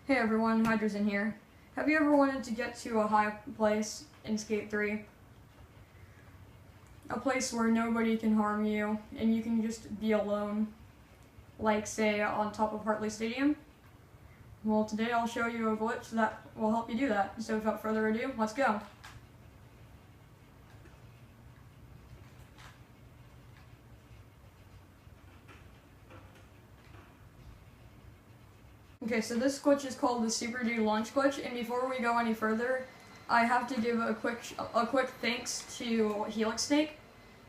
Hey everyone, Hydrogen here. Have you ever wanted to get to a high place in Skate 3? A place where nobody can harm you and you can just be alone, like say on top of Hartley Stadium? Well, today I'll show you a glitch that will help you do that. So without further ado, let's go. Okay, so this glitch is called the Superdude launch glitch, and before we go any further, I have to give a quick thanks to HelixSnake.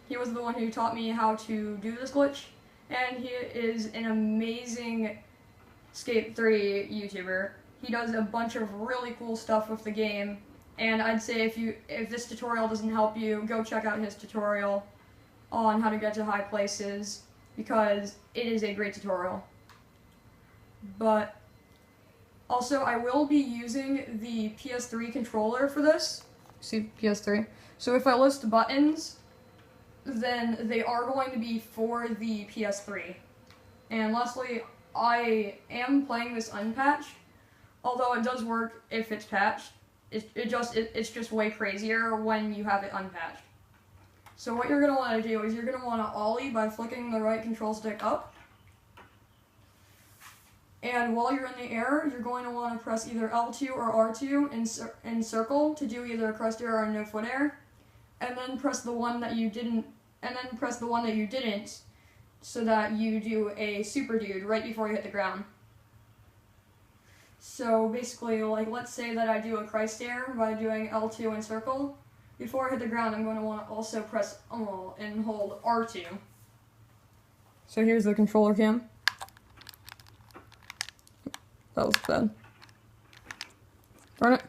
He was the one who taught me how to do this glitch, and he is an amazing Skate 3 YouTuber. He does a bunch of really cool stuff with the game, and I'd say if this tutorial doesn't help you, go check out his tutorial on how to get to high places, because it is a great tutorial. But also, I will be using the PS3 controller for this. See, PS3. So if I list buttons, then they are going to be for the PS3. And lastly, I am playing this unpatched, although it does work if it's patched. It's just way crazier when you have it unpatched. So what you're going to want to do is you're going to want to ollie by flicking the right control stick up. And while you're in the air, you're going to want to press either L2 or R2 in circle to do either a crest air or no foot air, and then press the one that you didn't, so that you do a Superdude right before you hit the ground. So basically, like let's say that I do a crest air by doing L2 in circle. Before I hit the ground, I'm going to want to also press and hold R2. So here's the controller cam. That was bad. Darn it.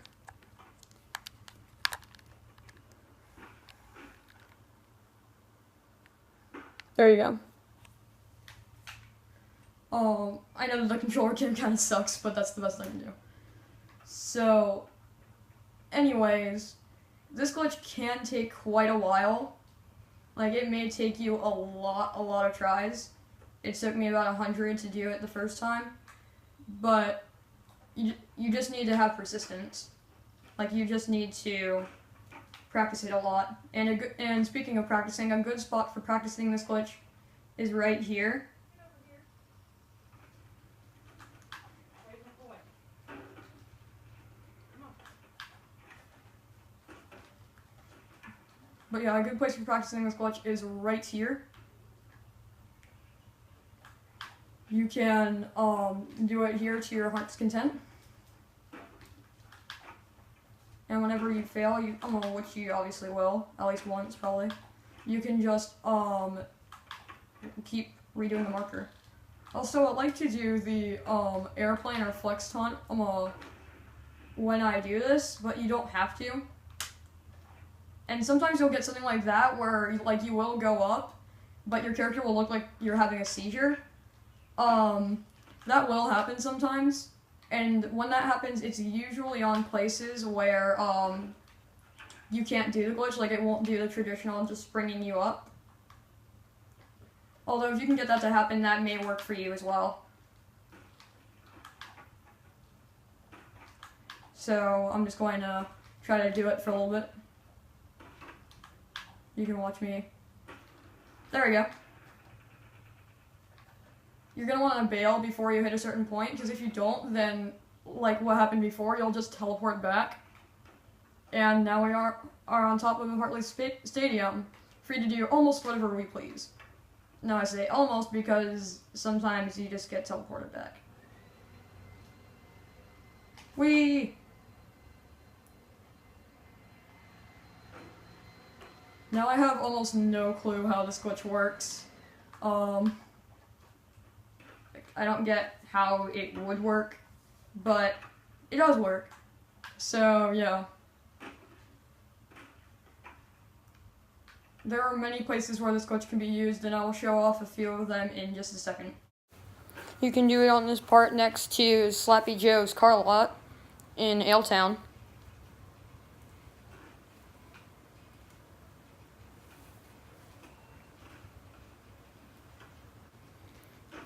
There you go. I know the controller cam kind of sucks, but that's the best I can do. So, anyways, this glitch can take quite a while. Like, it may take you a lot of tries. It took me about 100 to do it the first time. But you just need to have persistence. Like, you just need to practice it a lot. And speaking of practicing, a good spot for practicing this glitch is right here. But yeah, a good place for practicing this glitch is right here. You can do it here to your heart's content. And whenever you fail, which you obviously will, at least once probably, you can just keep redoing the marker. Also, I like to do the airplane or flex taunt when I do this, but you don't have to. And sometimes you'll get something like that where like you will go up, but your character will look like you're having a seizure. That will happen sometimes, and when that happens, it's usually on places where, you can't do the glitch, like it won't do the traditional just springing you up. Although if you can get that to happen, that may work for you as well. So, I'm just going to try to do it for a little bit. You can watch me. There we go. You're going to want to bail before you hit a certain point, because if you don't, then, like what happened before, you'll just teleport back. And now we are on top of the Hartley Stadium, free to do almost whatever we please. Now I say almost because sometimes you just get teleported back. Whee! Now I have almost no clue how this glitch works. I don't get how it would work, but it does work. So, yeah. There are many places where this glitch can be used, and I will show off a few of them in just a second. You can do it on this part next to Slappy Joe's car lot in Aletown.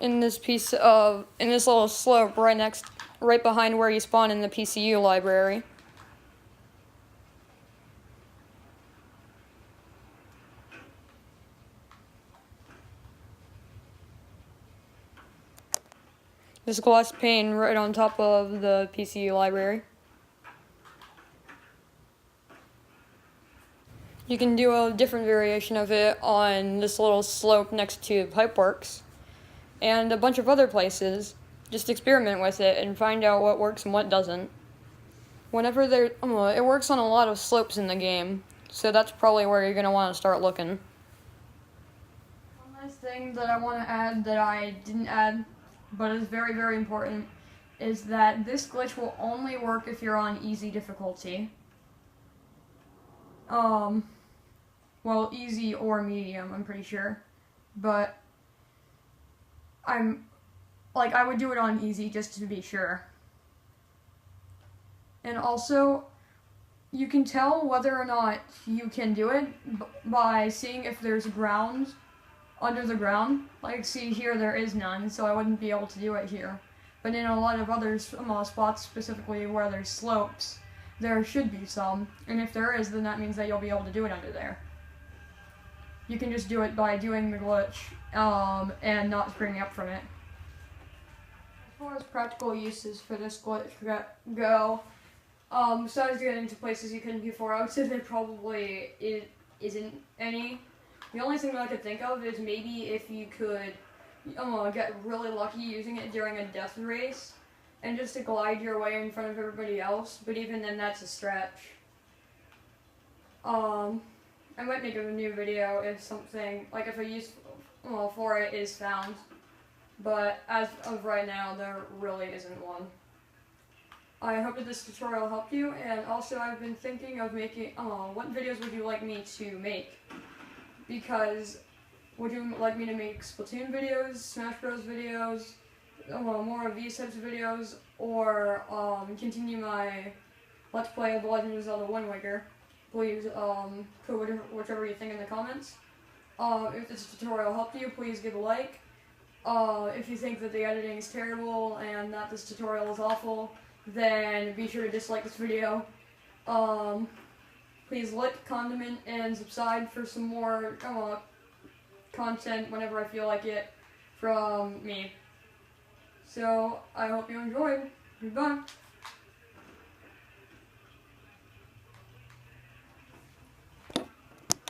In this little slope right next right behind where you spawn in the PCU library. This glass pane right on top of the PCU library. You can do a different variation of it on this little slope next to Pipeworks and a bunch of other places. Just experiment with it and find out what works and what doesn't. Whenever it works on a lot of slopes in the game, so that's probably where you're going to want to start looking. One last thing that I want to add that I didn't add, but is very, very important, is that this glitch will only work if you're on easy difficulty. Well, easy or medium, I'm pretty sure. But I would do it on easy just to be sure. And also, you can tell whether or not you can do it by seeing if there's ground under the ground. Like, see here, there is none, so I wouldn't be able to do it here. But in a lot of other spots, specifically where there's slopes, there should be some. And if there is, then that means that you'll be able to do it under there. You can just do it by doing the glitch, and not springing up from it. As far as practical uses for this glitch go, besides getting to places you couldn't before, I would say there probably isn't any. The only thing that I could think of is maybe if you could get really lucky using it during a death race, and just to glide your way in front of everybody else, but even then that's a stretch. I might make a new video if something, like if a use for it is found, but as of right now, there really isn't one. I hope that this tutorial helped you, and also I've been thinking of making, what videos would you like me to make? Because, would you like me to make Splatoon videos, Smash Bros videos, more of these types of videos, or continue my Let's Play of The Legend of Zelda Wind Waker? Please put whichever you think in the comments. If this tutorial helped you, please give a like. If you think that the editing is terrible and that this tutorial is awful, then be sure to dislike this video. Please like, comment, and subscribe for some more content whenever I feel like it from me. So, I hope you enjoyed. Goodbye.